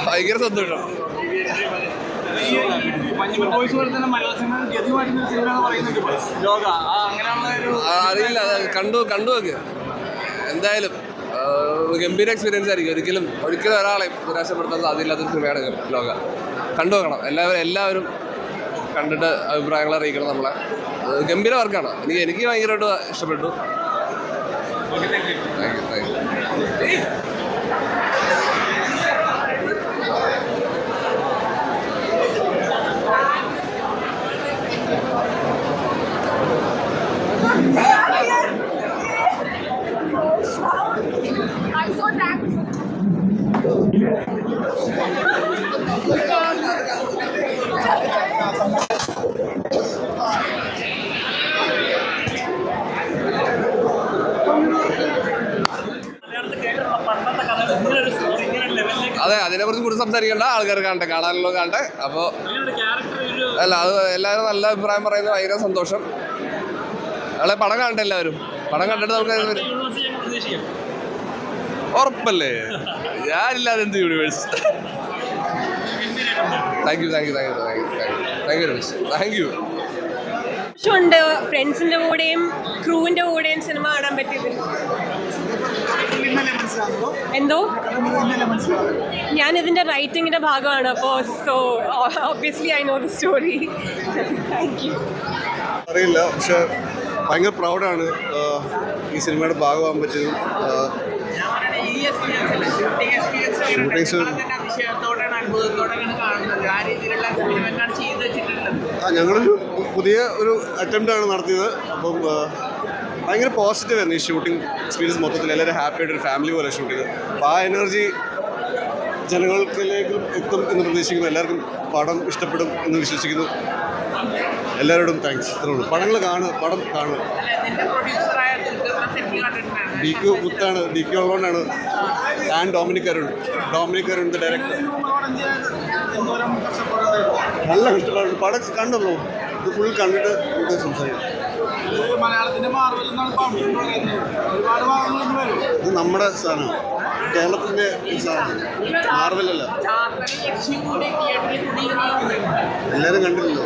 ഭയങ്കര സന്തോഷം. അറിയില്ല, കണ്ടു നോക്ക്. എന്തായാലും ഗംഭീര എക്സ്പീരിയൻസ് ആയിരിക്കും. ഒരിക്കലും ഒരാളെയും നിരാശപ്പെടുത്താൻ സാധ്യമില്ലാത്തൊരു സിനിമയാണ് ലോക. കണ്ടു നോക്കണം. എല്ലാവരും കണ്ടിട്ട് അഭിപ്രായങ്ങൾ അറിയിക്കണം നമ്മളെ. ഗംഭീര വർക്കാണ്. എനിക്ക് ഭയങ്കരമായിട്ട് ഇഷ്ടപ്പെട്ടു. Thank you. I'm so thankful. അതെ, അതിനെക്കുറിച്ച് കൂടുതൽ സംസാരിക്കേണ്ട. ആൾക്കാർ കാണാനുള്ള കാണട്ടെ. അപ്പോൾ അല്ല, അത് എല്ലാവരും നല്ല അഭിപ്രായം പറയുന്നത് ഭയങ്കര സന്തോഷം. അയാളെ പടം കാണട്ടെ. എല്ലാവരും പടം കണ്ടിട്ട് നമുക്ക് ഉറപ്പല്ലേ. ഞാനില്ലാതെ എന്ത് യൂണിവേഴ്സ്. താങ്ക് യു ഉണ്ട്. ഫ്രണ്ട്സിന്റെ കൂടെയും ക്രൂവിന്റെ കൂടെയും സിനിമ കാണാൻ പറ്റിയത്. എന്തോ ഞാൻ ഇതിന്റെ റൈറ്റിങ്ങിന്റെ ഭാഗമാണ്. അപ്പോൾ so obviously I know the story. Thank you. അറിയില്ല, പക്ഷെ ഭയങ്കര പ്രൗഡാണ് ഈ സിനിമയുടെ ഭാഗമാകാൻ പറ്റിയത്. ഞങ്ങളൊരു പുതിയ ഒരു അറ്റംപ്റ്റാണ് നടത്തിയത്. അപ്പം ഭയങ്കര പോസിറ്റീവ് ആയിരുന്നു ഈ ഷൂട്ടിംഗ് എക്സ്പീരിയൻസ് മൊത്തത്തിൽ. എല്ലാവരും ഹാപ്പി ആയിട്ട് ഒരു ഫാമിലി പോലെ ഷൂട്ട് ചെയ്ത്. അപ്പോൾ ആ എനർജി ജനങ്ങൾക്കിലേക്ക് എത്തും എന്ന് പ്രതീക്ഷിക്കുന്നു. എല്ലാവർക്കും പടം ഇഷ്ടപ്പെടും എന്ന് വിശ്വസിക്കുന്നു. എല്ലാവരോടും താങ്ക്സ്. ഇത്രയുള്ളൂ. പടം കാണുക. DQ മുത്താണ്. DQ ഉള്ളതുകൊണ്ടാണ്. ഞാൻ ഡൊമിനിക് അരുൺ ഡയറക്ടർ. നല്ല ഇഷ്ടപ്പെടുന്നു. പടം കണ്ടല്ലോ. ഇത് ഫുൾ കണ്ടിട്ട് നമുക്ക് സംസാരിക്കാം. ഇത് നമ്മുടെ സാധനമാണ്, കേരളത്തിൻ്റെ സാധനം. മാർവലല്ല. എല്ലാവരും കണ്ടില്ലല്ലോ.